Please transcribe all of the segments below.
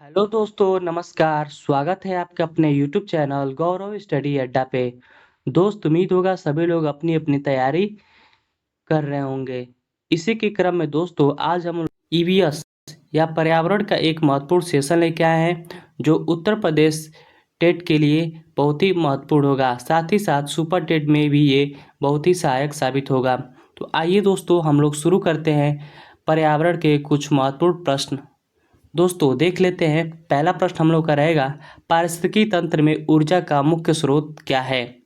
Hello दोस्तों, नमस्कार। स्वागत है आपके अपने यूट्यूब चैनल गौरव स्टडी अड्डा पे। दोस्त, उम्मीद होगा सभी लोग अपनी अपनी तैयारी कर रहे होंगे। इसी के क्रम में दोस्तों आज हम ईवीएस या पर्यावरण का एक महत्वपूर्ण सेशन लेके आए हैं जो उत्तर प्रदेश टेट के लिए बहुत ही महत्वपूर्ण होगा। साथ ही साथ सुपर टेट में भी ये बहुत ही सहायक साबित होगा। तो आइए दोस्तों हम लोग शुरू करते हैं पर्यावरण के कुछ महत्वपूर्ण प्रश्न। दोस्तों देख लेते हैं। पहला प्रश्न हम लोग का रहेगा, पारिस्थितिकी तंत्र में ऊर्जा का मुख्य स्रोत क्या है?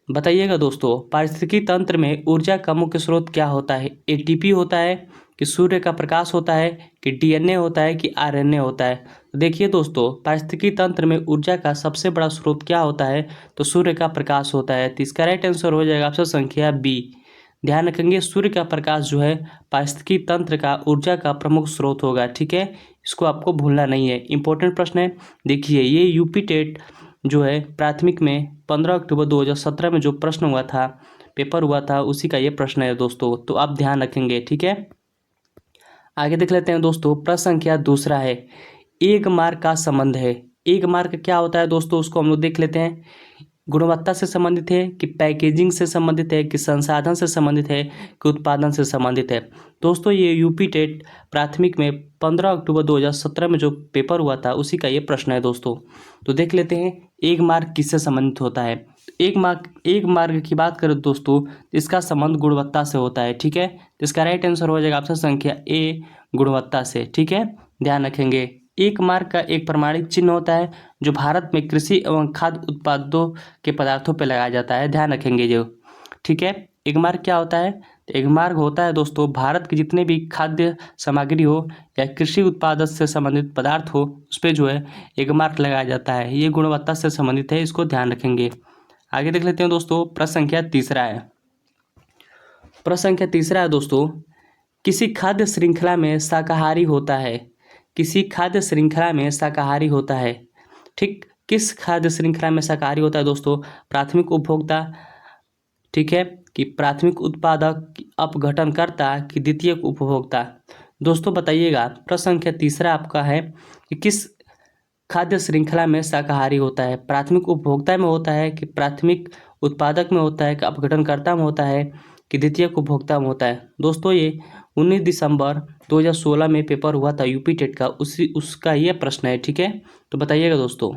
बताइएगा दोस्तों, पारिस्थितिकी तंत्र में ऊर्जा का मुख्य स्रोत क्या होता है? एटीपी होता है कि सूर्य का प्रकाश होता है कि डीएनए होता है कि आरएनए होता है? तो देखिए दोस्तों, पारिस्थितिकी तंत्र में ऊर्जा का सबसे बड़ा स्रोत क्या होता है? तो सूर्य का प्रकाश होता है। तो इसका राइट आंसर हो जाएगा ऑप्शन संख्या बी। ध्यान रखेंगे, सूर्य का प्रकाश जो है पारिस्थितिकी तंत्र का ऊर्जा का प्रमुख स्रोत होगा। ठीक है, इसको आपको भूलना नहीं है, इंपॉर्टेंट प्रश्न है। देखिए, ये यूपी टेट जो है प्राथमिक में 15 अक्टूबर 2017 में जो प्रश्न हुआ था, पेपर हुआ था, उसी का ये प्रश्न है दोस्तों। तो आप ध्यान रखेंगे। ठीक है, आगे देख लेते हैं दोस्तों। प्रश्न संख्या दूसरा है, एक मार्क का संबंध है। एक मार्क क्या होता है दोस्तों, उसको हम लोग देख लेते हैं। गुणवत्ता से संबंधित है कि पैकेजिंग से संबंधित है कि संसाधन से संबंधित है कि उत्पादन से संबंधित है? दोस्तों ये यूपी टेट प्राथमिक में 15 अक्टूबर 2017 में जो पेपर हुआ था उसी का ये प्रश्न है दोस्तों। तो देख लेते हैं एक मार्क किससे संबंधित होता है। एक मार्क की बात करें दोस्तों, इसका संबंध गुणवत्ता से होता है। ठीक है, तो इसका राइट आंसर हो जाएगा ऑप्शन संख्या ए, गुणवत्ता से। ठीक है, ध्यान रखेंगे। एक मार्क का एक प्रमाणित चिन्ह होता है जो भारत में कृषि एवं खाद्य उत्पादों के पदार्थों पर लगाया जाता है। ध्यान रखेंगे जो। ठीक है, एक मार्क क्या होता है? तो एक मार्क होता है दोस्तों, भारत के जितने भी खाद्य सामग्री हो या कृषि उत्पादन से संबंधित पदार्थ हो उस पर जो है एक मार्क लगाया जाता है। ये गुणवत्ता से संबंधित है, इसको ध्यान रखेंगे। आगे देख लेते हैं दोस्तों। प्रश्न संख्या तीसरा है। प्रश्न संख्या तीसरा है दोस्तों, किसी खाद्य श्रृंखला में शाकाहारी होता है। किसी खाद्य श्रृंखला में शाकाहारी होता है। ठीक, किस खाद्य श्रृंखला में शाकाहारी होता है दोस्तों? प्राथमिक उपभोक्ता, ठीक है, कि प्राथमिक उत्पादक, कि अपघटनकर्ता, कि द्वितीयक उपभोक्ता? दोस्तों बताइएगा, प्रश्न संख्या तीसरा आपका है कि किस खाद्य श्रृंखला में शाकाहारी होता है? प्राथमिक उपभोक्ता में होता है कि प्राथमिक उत्पादक में होता है कि अपघटनकर्ता में होता है कि द्वितीयक उपभोक्ता में होता है? दोस्तों ये 19 दिसंबर 2016 में पेपर हुआ था यूपी टेट का, उसका ये प्रश्न है। ठीक है, तो बताइएगा दोस्तों।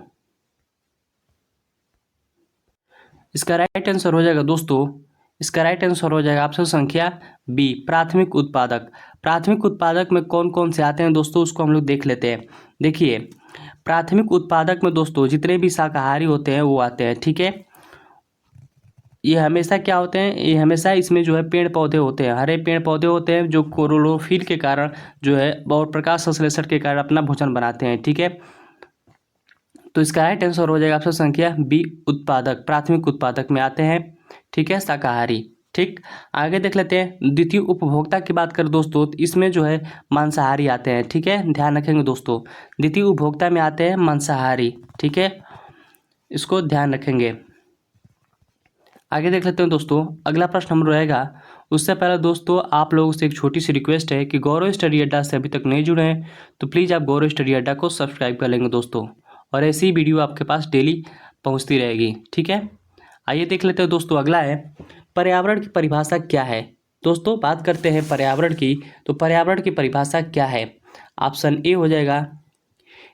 इसका राइट आंसर हो जाएगा दोस्तों, इसका राइट आंसर हो जाएगा ऑप्शन संख्या बी, प्राथमिक उत्पादक। प्राथमिक उत्पादक में कौन कौन से आते हैं दोस्तों, उसको हम लोग देख लेते हैं। देखिए, प्राथमिक उत्पादक में दोस्तों जितने भी शाकाहारी होते हैं वो आते हैं। ठीक है, ये हमेशा क्या होते हैं, ये हमेशा इसमें जो है पेड़ पौधे होते हैं, हरे पेड़ पौधे होते हैं जो क्लोरोफिल के कारण जो है और प्रकाश संश्लेषण के कारण अपना भोजन बनाते हैं। ठीक है, तो इसका राइट आंसर हो जाएगा ऑप्शन संख्या बी, उत्पादक। प्राथमिक उत्पादक में आते हैं। ठीक है, शाकाहारी। ठीक, आगे देख लेते हैं। द्वितीय उपभोक्ता की बात करें दोस्तों, तो इसमें जो है मांसाहारी आते हैं। ठीक है, ध्यान रखेंगे दोस्तों, द्वितीय उपभोक्ता में आते हैं मांसाहारी। ठीक है, इसको ध्यान रखेंगे। आगे देख लेते हैं दोस्तों। अगला प्रश्न हम रहेगा, उससे पहले दोस्तों आप लोगों से एक छोटी सी रिक्वेस्ट है कि गौरव स्टडी अड्डा से अभी तक नहीं जुड़े हैं तो प्लीज़ आप गौरव स्टडी अड्डा को सब्सक्राइब कर लेंगे दोस्तों, और ऐसी ही वीडियो आपके पास डेली पहुंचती रहेगी। ठीक है, आइए देख लेते हैं दोस्तों। अगला है, पर्यावरण की परिभाषा क्या है? दोस्तों बात करते हैं पर्यावरण की, तो पर्यावरण की परिभाषा क्या है? ऑप्शन ए हो जाएगा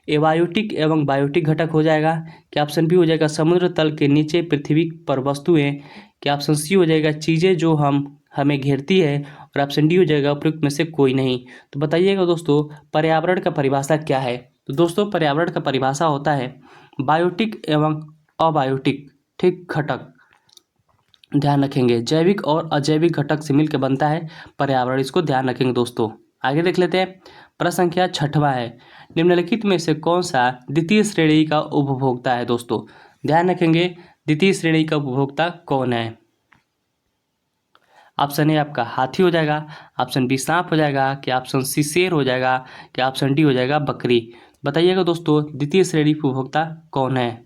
एबायोटिक एवं बायोटिक घटक हो जाएगा, क्या ऑप्शन बी हो जाएगा समुद्र तल के नीचे पृथ्वी पर वस्तुएं, क्या ऑप्शन सी हो जाएगा चीज़ें जो हमें घेरती है, और ऑप्शन डी हो जाएगा उपयुक्त में से कोई नहीं? तो बताइएगा दोस्तों, पर्यावरण का परिभाषा क्या है? तो दोस्तों पर्यावरण का परिभाषा होता है बायोटिक एवं अबायोटिक, ठीक, घटक। ध्यान रखेंगे, जैविक और अजैविक घटक से मिलकर बनता है पर्यावरण, इसको ध्यान रखेंगे दोस्तों। आगे देख लेते हैं। प्रश्न संख्या छठवां है, निम्नलिखित में से कौन सा द्वितीय श्रेणी का उपभोक्ता है? दोस्तों ध्यान रखेंगे, द्वितीय श्रेणी का उपभोक्ता कौन है? ऑप्शन ए आपका हाथी हो जाएगा, ऑप्शन बी सांप हो जाएगा, क्या ऑप्शन सी शेर हो जाएगा, क्या ऑप्शन डी हो जाएगा बकरी? बताइएगा दोस्तों, द्वितीय श्रेणी उपभोक्ता कौन है?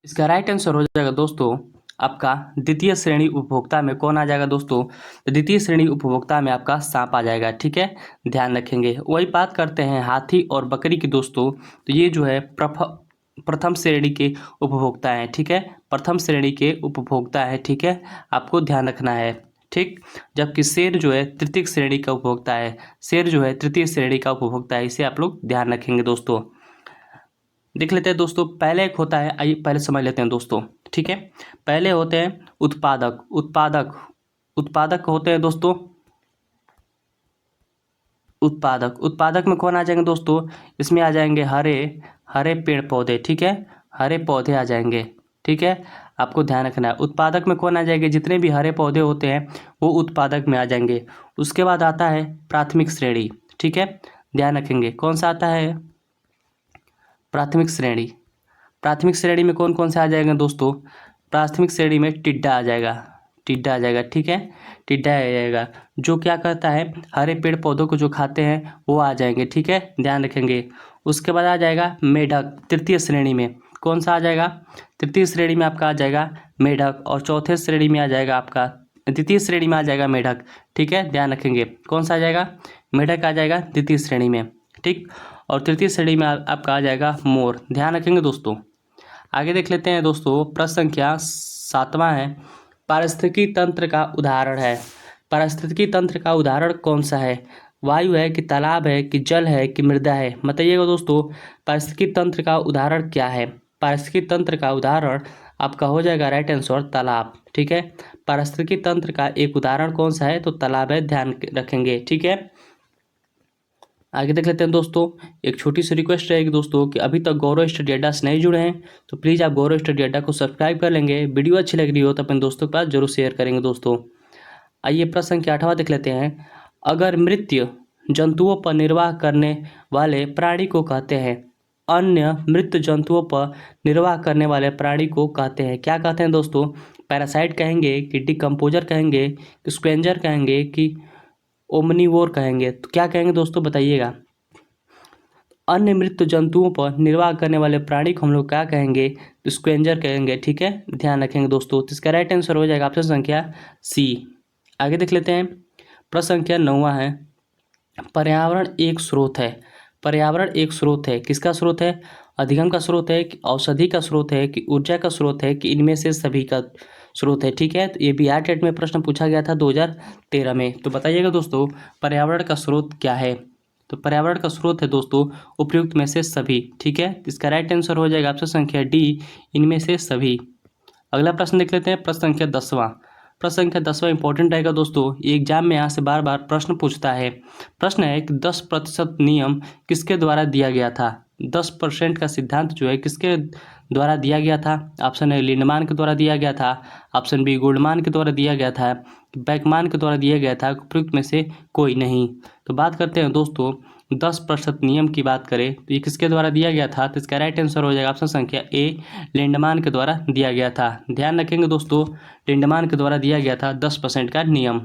इसका राइट आंसर हो जाएगा दोस्तों आपका द्वितीय श्रेणी उपभोक्ता में कौन आ जाएगा दोस्तों? तो द्वितीय श्रेणी उपभोक्ता में आपका सांप आ जाएगा, ठीक है, ध्यान रखेंगे। वही बात करते हैं हाथी और बकरी की दोस्तों, तो ये जो है प्रथम श्रेणी के उपभोक्ता हैं, ठीक है, प्रथम श्रेणी के उपभोक्ता है, ठीक है, आपको ध्यान रखना है, ठीक। जबकि शेर जो है तृतीय श्रेणी का उपभोक्ता है, शेर जो है तृतीय श्रेणी का उपभोक्ता है, इसे आप लोग ध्यान रखेंगे दोस्तों। देख लेते हैं दोस्तों, पहले एक होता है, आइए पहले समझ लेते हैं दोस्तों, ठीक है। पहले होते हैं उत्पादक, उत्पादक होते हैं दोस्तों, उत्पादक में कौन आ जाएंगे दोस्तों? इसमें आ जाएंगे हरे पेड़ पौधे, ठीक है, हरे पौधे आ जाएंगे, ठीक है, आपको ध्यान रखना है। उत्पादक में कौन आ जाएंगे? जितने भी हरे पौधे होते हैं वो उत्पादक में आ जाएंगे। उसके बाद आता है प्राथमिक श्रेणी, ठीक है, ध्यान रखेंगे। कौन सा आता है? प्राथमिक श्रेणी। प्राथमिक श्रेणी में कौन कौन से आ जाएंगे दोस्तों? प्राथमिक श्रेणी में टिड्डा आ जाएगा, टिड्डा आ जाएगा, ठीक है, टिड्डा आ जाएगा, जो क्या करता है, हरे पेड़ पौधों को जो खाते हैं वो आ जाएंगे, ठीक है, ध्यान रखेंगे। उसके बाद आ जाएगा मेढक, तृतीय श्रेणी में कौन सा आ जाएगा? तृतीय श्रेणी में आपका आ जाएगा मेढक, और चौथे श्रेणी में आ जाएगा आपका, द्वितीय श्रेणी में आ जाएगा मेढक, ठीक है, ध्यान रखेंगे। कौन सा आ जाएगा? मेढक आ जाएगा द्वितीय श्रेणी में, ठीक, और तृतीय श्रेणी में आपका आ जाएगा मोर, ध्यान रखेंगे दोस्तों। आगे देख लेते हैं दोस्तों, प्रश्न संख्या 7वां है, पारिस्थितिकी तंत्र का उदाहरण है। पारिस्थितिकी तंत्र का उदाहरण कौन सा है? वायु है कि तालाब है कि जल है कि मृदा है? बताइएगा दोस्तों, पारिस्थितिकी तंत्र का उदाहरण क्या है? पारिस्थितिकी तंत्र का उदाहरण आपका हो जाएगा राइट आंसर तालाब, ठीक है। पारिस्थितिकी तंत्र का एक उदाहरण कौन सा है? तो तालाब है, ध्यान रखेंगे, ठीक है। आगे देख लेते हैं दोस्तों, एक छोटी सी रिक्वेस्ट रहेगी दोस्तों कि अभी तक गौरव स्टडी अड्डा से नहीं जुड़े हैं तो प्लीज़ आप गौरव स्टडी अड्डा को सब्सक्राइब कर लेंगे। वीडियो अच्छी लग रही हो तो अपने दोस्तों के पास जरूर शेयर करेंगे दोस्तों। आइए प्रश्न संख्या 8वां देख लेते हैं, अगर मृत जंतुओं पर निर्वाह करने वाले प्राणी को कहते हैं, अन्य मृत जंतुओं पर निर्वाह करने वाले प्राणी को कहते हैं, क्या कहते हैं दोस्तों? पैरासाइट कहेंगे कि डिकम्पोजर कहेंगे कि स्क्वेंजर कहेंगे कि ओमनीवोर कहेंगे? तो क्या कहेंगे दोस्तों, बताइएगा। अन्य मृत जंतुओं पर निर्वाह करने वाले प्राणी को हम लोग क्या कहेंगे? स्क्वेंजर कहेंगे, ठीक है, ध्यान रखेंगे दोस्तों। तो इसका राइट आंसर हो जाएगा ऑप्शन संख्या सी। आगे देख लेते हैं, प्रश्न संख्या 9वां है, पर्यावरण एक स्रोत है। पर्यावरण एक स्रोत है, किसका स्रोत है? अधिगम का स्रोत है कि औषधि का स्रोत है कि ऊर्जा का स्रोत है कि इनमें से सभी का स्रोत है, ठीक है। तो ये बिहार टेट में प्रश्न पूछा गया था 2013 में। तो बताइएगा दोस्तों, पर्यावरण का स्रोत क्या है? तो पर्यावरण का स्रोत है दोस्तों उपयुक्त में से सभी, ठीक है। इसका राइट आंसर हो जाएगा ऑप्शन संख्या डी, इनमें से सभी। अगला प्रश्न देख लेते हैं, प्रश्न संख्या 10वां। प्रश्न संख्या 10वां इंपॉर्टेंट रहेगा दोस्तों, ये एग्जाम में यहाँ से बार बार प्रश्न पूछता है। प्रश्न है कि 10% नियम किसके द्वारा दिया गया था? 10% का सिद्धांत जो है किसके द्वारा दिया गया था? ऑप्शन ए लिंडमान के द्वारा दिया गया था, ऑप्शन बी गोल्डमान के द्वारा दिया गया था, बैकमान के द्वारा दिया गया था, उपयुक्त में से कोई नहीं। तो बात करते हैं दोस्तों, 10% नियम की बात करें तो ये किसके द्वारा दिया गया था? तो इसका राइट आंसर हो जाएगा ऑप्शन संख्या ए, लिंडमान के द्वारा दिया गया था। ध्यान रखेंगे दोस्तों, लिंडमान के द्वारा दिया गया था 10% का नियम।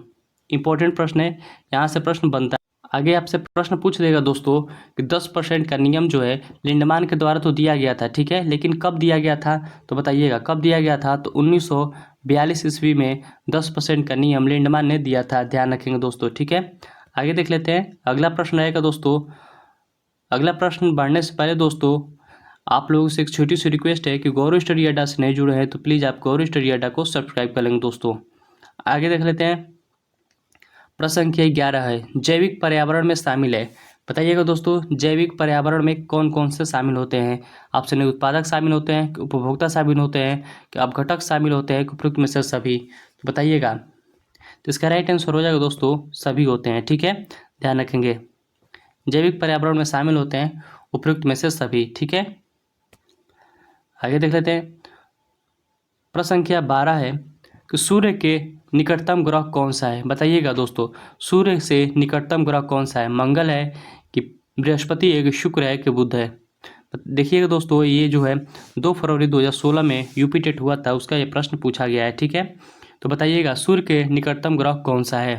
इंपॉर्टेंट प्रश्न है, यहाँ से प्रश्न बनता है। आगे आपसे प्रश्न पूछ देगा दोस्तों कि 10% का नियम जो है लिंडमान के द्वारा तो दिया गया था, ठीक है, लेकिन कब दिया गया था? तो बताइएगा कब दिया गया था? तो 1942 ईस्वी में 10% का नियम लिंडमान ने दिया था, ध्यान रखेंगे दोस्तों, ठीक है। आगे देख लेते हैं, अगला प्रश्न रहेगा दोस्तों। अगला प्रश्न बढ़ने से पहले दोस्तों आप लोगों से एक छोटी सी रिक्वेस्ट है कि गौरव स्टडी अड्डा से नहीं जुड़े हैं तो प्लीज़ आप गौरव स्टडी अड्डा को सब्सक्राइब कर लेंगे दोस्तों। आगे देख लेते हैं, प्रश्न संख्या 11 है, जैविक पर्यावरण में शामिल है। बताइएगा दोस्तों, जैविक पर्यावरण में कौन कौन से शामिल होते हैं? ऑप्शन ए उत्पादक शामिल होते हैं कि उपभोक्ता शामिल होते हैं कि अपघटक शामिल होते हैं कि उपयुक्त में से सभी? तो बताइएगा। तो इसका राइट आंसर हो जाएगा दोस्तों सभी होते हैं, ठीक है, ध्यान रखेंगे। जैविक पर्यावरण में शामिल होते हैं उपयुक्त में से सभी, ठीक है। आगे देख लेते हैं, प्रश्न संख्या 12 है कि सूर्य के निकटतम ग्रह कौन सा है? बताइएगा दोस्तों, सूर्य से निकटतम ग्रह कौन सा है? मंगल है कि बृहस्पति है कि शुक्र है कि बुध है? देखिएगा दोस्तों, ये जो है 2 फरवरी 2016 में यूपी टेट हुआ था, उसका ये प्रश्न पूछा गया है, ठीक है। तो बताइएगा सूर्य के निकटतम ग्रह कौन सा है?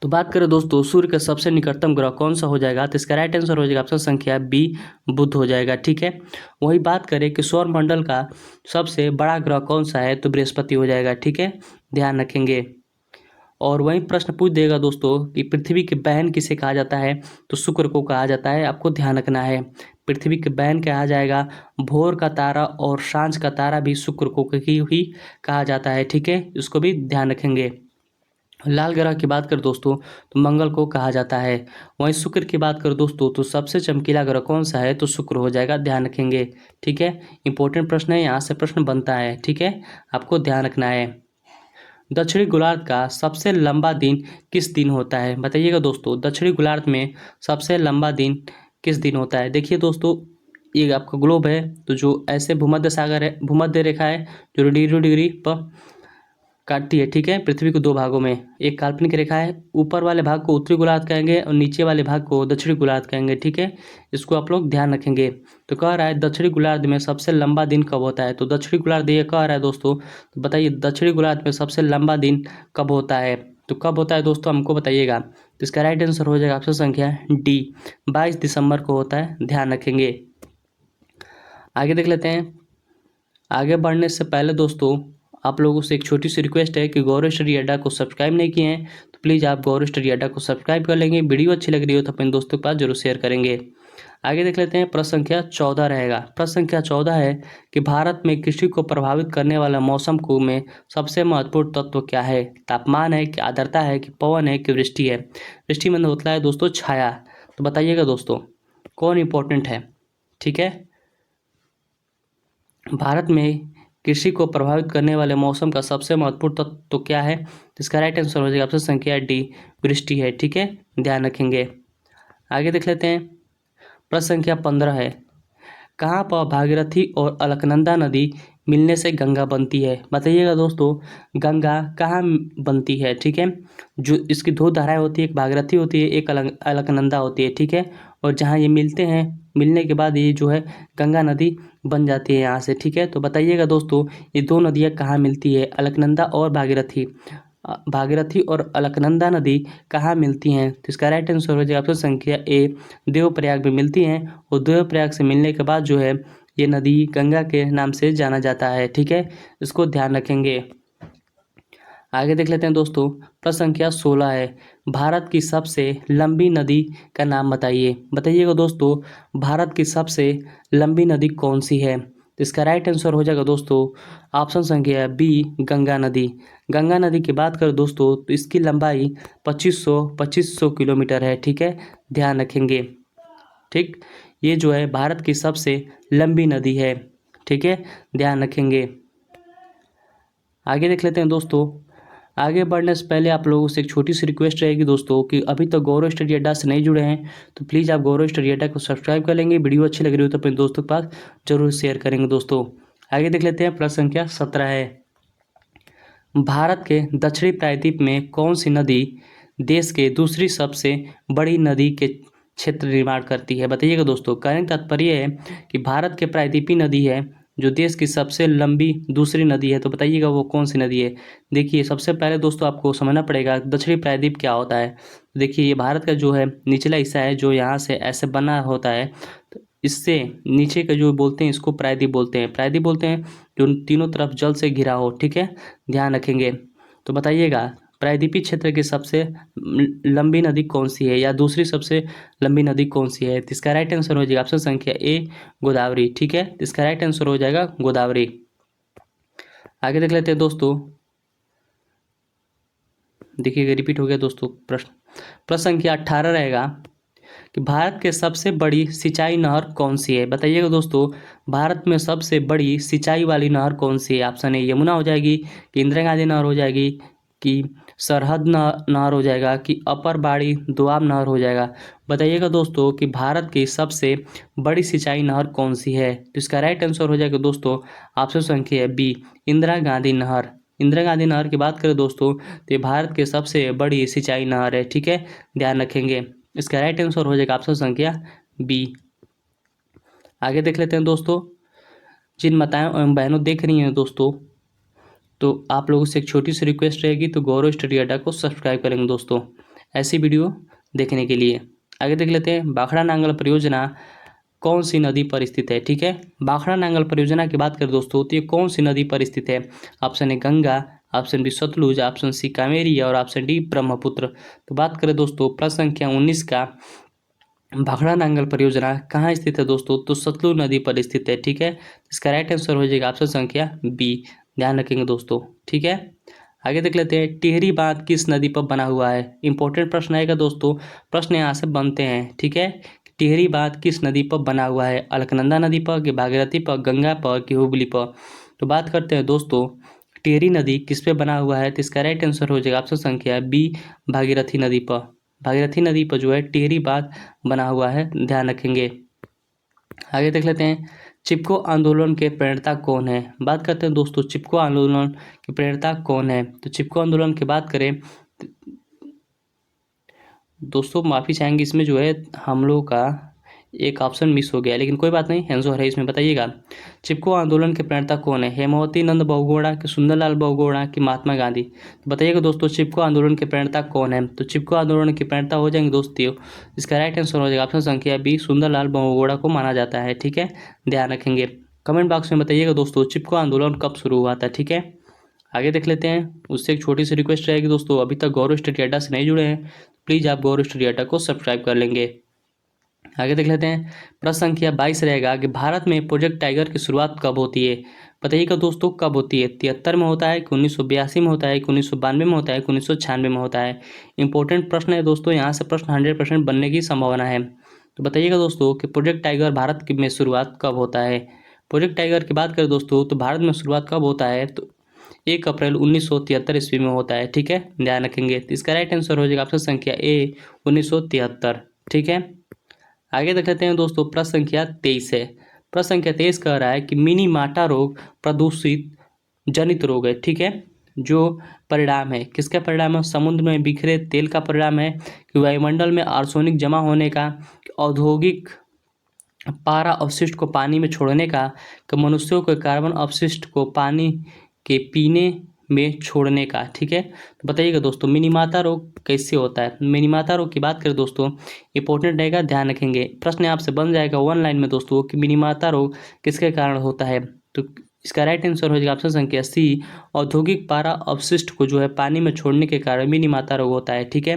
तो बात करें दोस्तों सूर्य का सबसे निकटतम ग्रह कौन सा हो जाएगा, तो इसका राइट आंसर हो जाएगा ऑप्शन संख्या बी, बुध हो जाएगा। ठीक है, वही बात करें कि सौर मंडल का सबसे बड़ा ग्रह कौन सा है, तो बृहस्पति हो जाएगा। ठीक है, ध्यान रखेंगे। और वही प्रश्न पूछ देगा दोस्तों कि पृथ्वी की बहन किसे कहा जाता है, तो शुक्र को कहा जाता है। आपको ध्यान रखना है, पृथ्वी की बहन कहा जाएगा। भोर का तारा और सांझ का तारा भी शुक्र को ही कहा जाता है। ठीक है, इसको भी ध्यान रखेंगे। लाल ग्रह की बात कर दोस्तों तो मंगल को कहा जाता है। वहीं शुक्र की बात कर दोस्तों तो सबसे चमकीला ग्रह कौन सा है, तो शुक्र हो जाएगा। ध्यान रखेंगे। ठीक है, इंपॉर्टेंट प्रश्न है, यहाँ से प्रश्न बनता है। ठीक है, आपको ध्यान रखना है। दक्षिणी गोलार्ध का सबसे लंबा दिन किस दिन होता है, बताइएगा दोस्तों। दक्षिणी गोलार्ध में सबसे लंबा दिन किस दिन होता है। देखिए दोस्तों, ये आपका ग्लोब है, तो जो ऐसे भूमध्य सागर है, भूमध्य रेखा है जो 0 डिग्री पर काटती है। ठीक है, पृथ्वी को दो भागों में, एक काल्पनिक रेखा है। ऊपर वाले भाग को उत्तरी गोलार्ध कहेंगे और नीचे वाले भाग को दक्षिणी गोलार्ध कहेंगे। ठीक है, इसको आप लोग ध्यान रखेंगे। तो कह रहा है दक्षिणी गोलार्ध में सबसे लंबा दिन कब होता है, तो दक्षिणी गोलार्ध ये कह रहा है दोस्तों, तो बताइए दक्षिणी गोलार्ध में सबसे लंबा दिन कब होता है, तो कब होता है दोस्तों, हमको बताइएगा। तो इसका राइट आंसर हो जाएगा ऑप्शन संख्या डी, 22 दिसंबर को होता है। ध्यान रखेंगे। आगे देख लेते हैं। आगे बढ़ने से पहले दोस्तों आप लोगों से एक छोटी सी रिक्वेस्ट है कि गौरव स्टडी अड्डा को सब्सक्राइब नहीं किए हैं तो प्लीज़ आप गौरव स्टडी अड्डा को सब्सक्राइब कर लेंगे। वीडियो अच्छी लग रही हो तो अपने दोस्तों के पास जरूर शेयर करेंगे। आगे देख लेते हैं। प्रश्न संख्या 14 रहेगा। प्रश्न संख्या 14 है कि भारत में कृषि को प्रभावित करने वाला मौसम को में सबसे महत्वपूर्ण तत्व क्या है। तापमान है कि आर्द्रता है कि पवन है कि वृष्टि है। वृष्टि मतलब होता है दोस्तों छाया। तो बताइएगा दोस्तों कौन इंपॉर्टेंट है। ठीक है, भारत में कृषि को प्रभावित करने वाले मौसम का सबसे महत्वपूर्ण तत्व तो क्या है, इसका राइट आंसर हो जाएगा ऑप्शन संख्या डी, वृष्टि है। ठीक है, ध्यान रखेंगे। आगे देख लेते हैं। प्रश्न संख्या 15 है, कहाँ पर भागीरथी और अलकनंदा नदी मिलने से गंगा बनती है। बताइएगा दोस्तों गंगा कहाँ बनती है। ठीक है, जो इसकी दो धाराएं होती है, एक भागीरथी होती है, एक अलकनंदा होती है। ठीक है, और जहाँ ये मिलते हैं, मिलने के बाद ये जो है गंगा नदी बन जाती है यहाँ से। ठीक है, तो बताइएगा दोस्तों ये दो नदियाँ कहाँ मिलती है, अलकनंदा और भागीरथी। भागीरथी और अलकनंदा नदी कहाँ मिलती हैं, तो इसका राइट आंसर हो जाएगा ऑप्शन संख्या ए, देवप्रयाग में मिलती हैं। और देवप्रयाग से मिलने के बाद जो है ये नदी गंगा के नाम से जाना जाता है। ठीक है, इसको ध्यान रखेंगे। आगे देख लेते हैं दोस्तों। प्रश्न संख्या 16 है, भारत की सबसे लंबी नदी का नाम बताइए। बताइएगा दोस्तों भारत की सबसे लंबी नदी कौन सी है, तो इसका राइट आंसर हो जाएगा दोस्तों ऑप्शन संख्या बी, गंगा नदी। गंगा नदी की बात करें दोस्तों तो इसकी लंबाई 2500 किलोमीटर है। ठीक है, ध्यान रखेंगे। ठीक, ये जो है भारत की सबसे लंबी नदी है। ठीक है, ध्यान रखेंगे। आगे देख लेते हैं दोस्तों। आगे बढ़ने से पहले आप लोगों से एक छोटी सी रिक्वेस्ट रहेगी दोस्तों कि अभी तक गौरव स्टडी अड्डा से नहीं जुड़े हैं तो प्लीज़ आप गौरव स्टडी अड्डा को सब्सक्राइब कर लेंगे। वीडियो अच्छी लग रही हो तो अपने दोस्तों के पास जरूर शेयर करेंगे दोस्तों। आगे देख लेते हैं। प्रश्न संख्या 17 है, भारत के दक्षिणी प्रायद्वीप में कौन सी नदी देश के दूसरी सबसे बड़ी नदी के क्षेत्र निर्माण करती है। बताइएगा दोस्तों, कहने का तात्पर्य है कि भारत के प्रायद्वीपीय नदी है जो देश की सबसे लंबी दूसरी नदी है, तो बताइएगा वो कौन सी नदी है। देखिए सबसे पहले दोस्तों आपको समझना पड़ेगा दक्षिणी प्रायद्वीप क्या होता है। देखिए ये भारत का जो है निचला हिस्सा है जो यहाँ से ऐसे बना होता है, तो इससे नीचे का जो बोलते हैं इसको प्रायद्वीप बोलते हैं। प्रायद्वीप बोलते हैं जो तीनों तरफ जल से घिरा हो। ठीक है, ध्यान रखेंगे। तो बताइएगा प्रायद्वीपीय क्षेत्र की सबसे लंबी नदी कौन सी है या दूसरी सबसे लंबी नदी कौन सी है, तो इसका राइट आंसर हो जाएगा ऑप्शन संख्या ए, गोदावरी। ठीक है, तो इसका राइट आंसर हो जाएगा गोदावरी। आगे देख लेते हैं दोस्तों। देखिएगा रिपीट हो गया दोस्तों प्रश्न संख्या 18 रहेगा कि भारत के सबसे बड़ी सिंचाई नहर कौन सी है। बताइएगा दोस्तों भारत में सबसे बड़ी सिंचाई वाली नहर कौन सी है। ऑप्शन ए यमुना हो जाएगी, कि इंदिरा गांधी नहर हो जाएगी, कि सरहद नहर हो जाएगा, कि अपर बाड़ी दोआब नहर हो जाएगा। बताइएगा दोस्तों कि भारत की सबसे बड़ी सिंचाई नहर कौन सी है, तो इसका राइट आंसर हो जाएगा दोस्तों ऑप्शन संख्या बी, इंदिरा गांधी नहर। इंदिरा गांधी नहर की बात करें दोस्तों तो ये भारत की सबसे बड़ी सिंचाई नहर है। ठीक है, ध्यान रखेंगे। इसका राइट आंसर हो जाएगा ऑप्शन संख्या बी। आगे देख लेते हैं दोस्तों। जिन माताएं एवं बहनों देख रही हैं दोस्तों तो आप लोगों से एक छोटी सी रिक्वेस्ट रहेगी तो गौरव स्टडी अड्डा को सब्सक्राइब करेंगे दोस्तों। ऐसी वीडियो देखने के लिए। आगे देख लेते हैं, भाखड़ा नांगल परियोजना कौन सी नदी पर स्थित है? ठीक है, भाखड़ा नांगल परियोजना की बात करें दोस्तों तो ये कौन सी नदी पर स्थित है? Option A Ganga, option B Sutlej, option C Kaveri और ऑप्शन डी ब्रह्मपुत्र। तो बात करें दोस्तों प्रश्न संख्या 19 का, भाखड़ा नांगल परियोजना कहाँ स्थित है दोस्तों? तो सतलुज नदी पर स्थित है। ठीक है, इसका राइट आंसर हो जाएगा ऑप्शन संख्या बी, ध्यान रखेंगे दोस्तों। ठीक है, आगे देख लेते हैं, टिहरी बांध किस नदी पर बना हुआ है? इंपॉर्टेंट प्रश्न आएगा दोस्तों, प्रश्न यहाँ से बनते हैं। ठीक है, टिहरी बांध किस नदी पर बना हुआ है? अलकनंदा नदी पर कि भागीरथी पर, गंगा पर कि हुगली पर? तो बात करते हैं दोस्तों, टिहरी नदी किस पे बना हुआ है? तो इसका राइट आंसर हो जाएगा ऑप्शन संख्या बी, भागीरथी नदी पर। भागीरथी नदी पर जो है टिहरी बांध बना हुआ है, ध्यान रखेंगे। आगे देख लेते हैं, चिपको आंदोलन के प्रणेता कौन है? बात करते हैं दोस्तों, चिपको आंदोलन के प्रणेता कौन है? तो चिपको आंदोलन की बात करें दोस्तों, माफ़ी चाहेंगे, इसमें जो है हम लोगों का एक ऑप्शन मिस हो गया, लेकिन कोई बात नहीं, आंसर है इसमें। बताइएगा, चिपको आंदोलन के प्रणेता कौन है? हेमावती नंद बहुगुणा कि सुंदरलाल बहुगुणा कि महात्मा गांधी? तो बताइएगा दोस्तों, चिपको आंदोलन के प्रणेता कौन है? तो चिपको आंदोलन के प्रणेता हो जाएंगे दोस्तों, इसका राइट आंसर हो जाएगा ऑप्शन संख्या बी, सुंदरलाल बहुगुणा को माना जाता है। ठीक है, ध्यान रखेंगे। कमेंट बॉक्स में बताइएगा दोस्तों, चिपको आंदोलन कब शुरू हुआ था? ठीक है, आगे देख लेते हैं। उससे एक छोटी सी रिक्वेस्ट रहेगी दोस्तों, अभी तक गौरव स्टडी अड्डा से नहीं जुड़े हैं, प्लीज़ आप गौरव स्टडी अड्डा को सब्सक्राइब कर लेंगे। आगे देख लेते हैं, प्रश्न संख्या 22 रहेगा कि भारत में प्रोजेक्ट टाइगर की शुरुआत कब होती है? बताइएगा दोस्तों, कब होती है? 73 में होता है कि 1982 में होता है कि 1992 में होता है कि 1996 में होता है? इंपॉर्टेंट प्रश्न है दोस्तों, यहाँ से प्रश्न 100% बनने की संभावना है। तो बताइएगा दोस्तों कि प्रोजेक्ट टाइगर भारत में शुरुआत कब होता है? प्रोजेक्ट टाइगर की बात करें दोस्तों तो भारत में शुरुआत कब होता है? तो 1 अप्रैल 1973 ईस्वी में होता है। ठीक है, ध्यान रखेंगे। तो इसका राइट आंसर हो जाएगा ऑप्शन संख्या ए, 1973। ठीक है, आगे देख लेते हैं दोस्तों, प्रश्न संख्या 23 है। प्रश्न संख्या 23 कह रहा है कि मिनी माटा रोग प्रदूषित जनित रोग है। ठीक है, जो परिणाम है किसका परिणाम है? समुद्र में बिखरे तेल का परिणाम है कि वायुमंडल में आर्सेनिक जमा होने का, औद्योगिक पारा अवशिष्ट को पानी में छोड़ने का, कि मनुष्यों के कार्बन अवशिष्ट को पानी के पीने में छोड़ने का? ठीक है, तो बताइएगा दोस्तों, मिनीमाता रोग कैसे होता है? मिनीमाता रोग की बात करें दोस्तों, इंपॉर्टेंट रहेगा, ध्यान रखेंगे। प्रश्न आपसे बन जाएगा 1 लाइन में दोस्तों कि मिनीमाता रोग किसके कारण होता है? तो इसका राइट आंसर हो जाएगा ऑप्शन संख्या सी, औद्योगिक पारा अवशिष्ट को जो है पानी में छोड़ने के कारण मिनीमाता रोग होता है। ठीक है,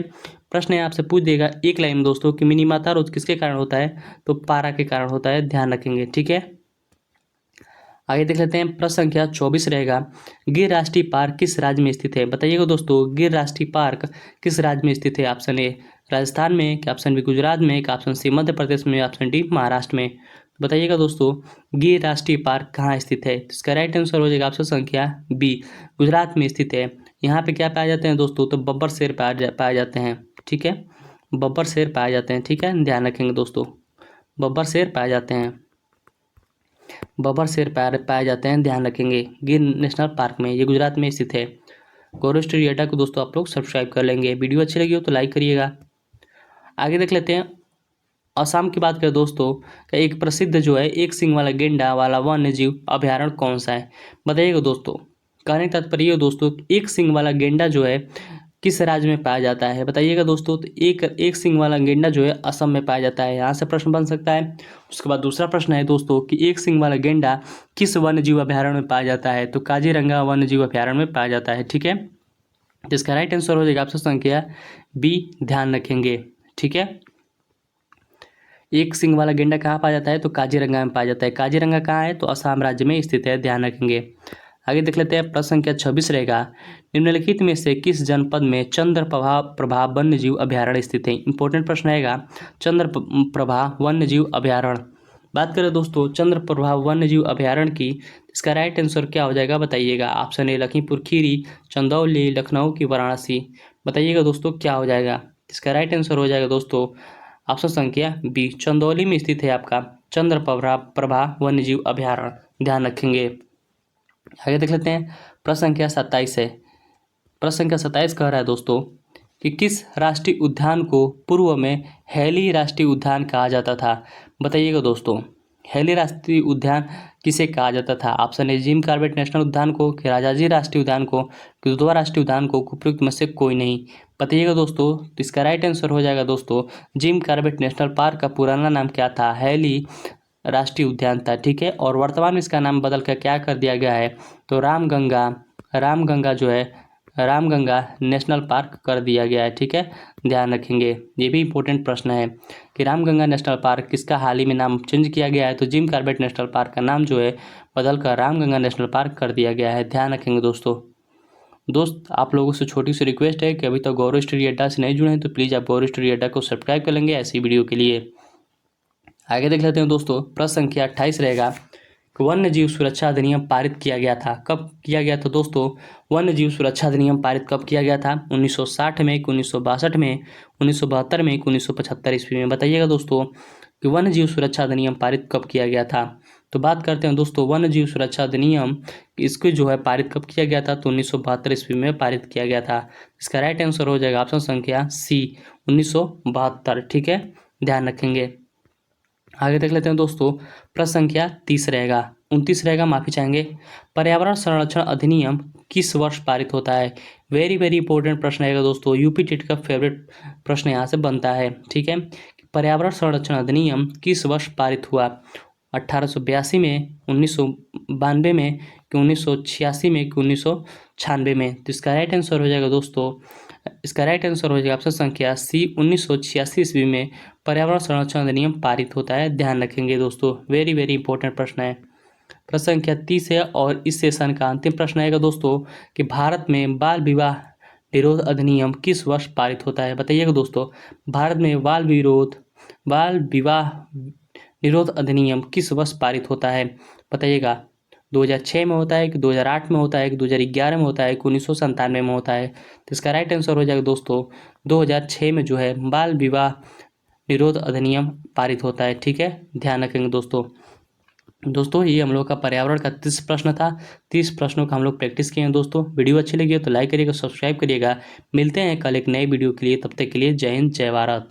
प्रश्न आपसे पूछ देगा 1 लाइन में दोस्तों कि मिनीमाता रोग किसके कारण होता है? तो पारा के कारण होता है, ध्यान रखेंगे। ठीक है, आगे देख लेते हैं, प्रश्न संख्या 24 रहेगा, गिर राष्ट्रीय पार्क किस राज्य में स्थित है? बताइएगा दोस्तों, गिर राष्ट्रीय पार्क किस राज्य में स्थित है? ऑप्शन ए राजस्थान में, कि ऑप्शन बी गुजरात में, कि ऑप्शन सी मध्य प्रदेश में, ऑप्शन डी महाराष्ट्र में? बताइएगा दोस्तों, गिर राष्ट्रीय पार्क कहाँ स्थित है? तो इसका राइट आंसर हो जाएगा ऑप्शन संख्या बी, गुजरात में स्थित है। यहाँ पे क्या पाए जाते हैं दोस्तों? तो बब्बर शेर पाए जाते हैं। ठीक है, बब्बर शेर पाए जाते हैं। ठीक है, ध्यान रखेंगे दोस्तों, बब्बर शेर पाए जाते हैं, बब्बर शेर पाए जाते हैं, ध्यान रखेंगे। गिर नेशनल पार्क में, ये गुजरात में स्थित है। गौरव स्टडी अड्डा को दोस्तों आप लोग सब्सक्राइब कर लेंगे। वीडियो अच्छी लगी हो तो लाइक करिएगा। आगे देख लेते हैं, असम की बात करें दोस्तों, का एक प्रसिद्ध जो है एक सींग वाला गेंडा वाला वन्य जीव अभ्यारण्य कौन सा है? बताइएगा दोस्तों, कहने का तात्पर्य दोस्तों, एक सींग वाला गेंडा जो है किस राज्य में पाया जाता है? बताइएगा दोस्तों, तो एक सींग वाला गेंडा जो है असम में पाया जाता है, यहाँ से प्रश्न बन सकता है। उसके बाद दूसरा प्रश्न है दोस्तों कि एक सींग वाला गेंडा किस वन्य जीव अभ्यारण्य में पाया जाता है? तो काजीरंगा वन्य जीव अभ्यारण्य में पाया जाता है। ठीक है, तो इसका राइट आंसर हो जाएगा ऑप्शन संख्या बी, ध्यान रखेंगे। ठीक है, एक सींग वाला गेंडा कहाँ पाया जाता है? तो काजीरंगा में पाया जाता है। काजीरंगा कहाँ है? तो असम राज्य में स्थित है, ध्यान रखेंगे। आगे देख लेते हैं, प्रश्न संख्या 26 रहेगा, निम्नलिखित में से किस जनपद में चंद्र प्रभा वन्य जीव अभ्यारण्य स्थित है? इंपॉर्टेंट प्रश्न रहेगा, चंद्र प्रभा वन्य जीव अभ्यारण्य। बात करें दोस्तों चंद्र प्रभा वन्य जीव अभ्यारण्य की, इसका राइट आंसर क्या हो जाएगा? बताइएगा, ऑप्शन ए लखीमपुर खीरी, चंदौली, लखनऊ की वाराणसी? बताइएगा दोस्तों क्या हो जाएगा? इसका राइट आंसर हो जाएगा दोस्तों ऑप्शन संख्या बी, चंदौली में स्थित है आपका चंद्र प्रभा वन्य जीव अभ्यारण्य, ध्यान रखेंगे। आगे देख लेते हैं, प्रश्न संख्या 27 है। प्रश्न संख्या 27 कह रहा है दोस्तों कि किस राष्ट्रीय उद्यान को पूर्व में हैली राष्ट्रीय उद्यान कहा जाता था? बताइएगा दोस्तों, हेली राष्ट्रीय उद्यान किसे कहा जाता था? Option A Jim Corbett national उद्यान को, कि राजाजी राष्ट्रीय उद्यान को, कि दुधवा राष्ट्रीय उद्यान को, उपयुक्त में से कोई नहीं। बताइएगा दोस्तों। तो इसका राइट आंसर हो जाएगा दोस्तों जिम कॉर्बेट नेशनल पार्क का पुराना नाम क्या था? हेली राष्ट्रीय उद्यान था। ठीक है, और वर्तमान में इसका नाम बदल कर क्या कर दिया गया है? तो रामगंगा जो है रामगंगा नेशनल पार्क कर दिया गया है। ठीक है, ध्यान रखेंगे। ये भी इंपॉर्टेंट प्रश्न है कि रामगंगा नेशनल पार्क किसका हाल ही में नाम चेंज किया गया है? तो जिम कॉर्बेट नेशनल पार्क का नाम जो है बदल कर रामगंगा नेशनल पार्क कर दिया गया है। ध्यान रखेंगे दोस्तों। दोस्त, आप लोगों से छोटी सी रिक्वेस्ट है कि अभी तक गौरव स्टडी अड्डा से नहीं जुड़े हैं तो प्लीज़ आप गौरव स्टडी अड्डा को सब्सक्राइब कर लेंगे ऐसी वीडियो के लिए। आगे देख लेते हैं दोस्तों। प्रश्न संख्या 28 रहेगा। वन्य जीव सुरक्षा अधिनियम पारित किया गया था। कब किया गया था दोस्तों? वन्य जीव सुरक्षा अधिनियम पारित कब किया गया था? 1960 में, 1962 में, 1972 में, 1975 ईस्वी में। बताइएगा दोस्तों कि वन्य जीव सुरक्षा अधिनियम पारित कब किया गया था। तो बात करते हैं दोस्तों वन्य जीव सुरक्षा अधिनियम इसको जो है पारित कब किया गया था? तो 1972 ईस्वी में पारित किया गया था। इसका राइट आंसर हो जाएगा ऑप्शन संख्या सी, 1972। ठीक है, ध्यान रखेंगे। आगे देख लेते हैं दोस्तों। प्रश्न संख्या 29 रहेगा, माफी चाहेंगे। पर्यावरण संरक्षण अधिनियम किस वर्ष पारित होता है? वेरी वेरी इंपॉर्टेंट प्रश्न रहेगा दोस्तों। यूपी टेट का फेवरेट प्रश्न यहाँ से बनता है। ठीक है, पर्यावरण संरक्षण अधिनियम किस वर्ष पारित हुआ? 1882 में, 1992 में, कि 1986 में, कि 1996 में। तो इसका राइट आंसर हो जाएगा दोस्तों, इसका राइट आंसर हो जाएगा ऑप्शन संख्या सी, 1986 ईस्वी में पर्यावरण संरक्षण अधिनियम पारित होता है। ध्यान रखेंगे दोस्तों, वेरी वेरी इंपॉर्टेंट प्रश्न है। प्रश्न संख्या 30 है और इस सेशन का अंतिम प्रश्न आएगा दोस्तों कि भारत में बाल विवाह निरोध अधिनियम किस वर्ष पारित होता है? बताइएगा दोस्तों, भारत में बाल विवाह निरोध अधिनियम किस वर्ष पारित होता है? बताइएगा। 2006 में होता है, कि 2008 में होता है, कि 2011 में होता है, कि 1997 में होता है? तो इसका राइट आंसर हो जाएगा दोस्तों 2006 में जो है बाल विवाह निरोध अधिनियम पारित होता है। ठीक है, ध्यान रखेंगे दोस्तों ये हम लोग का पर्यावरण का 30 प्रश्न था। 30 प्रश्नों का हम लोग प्रैक्टिस किए हैं दोस्तों। वीडियो अच्छी लगी तो लाइक करिएगा, सब्सक्राइब करिएगा। मिलते हैं कल एक नई वीडियो के लिए, तब तक के लिए जय हिंद, जय भारत।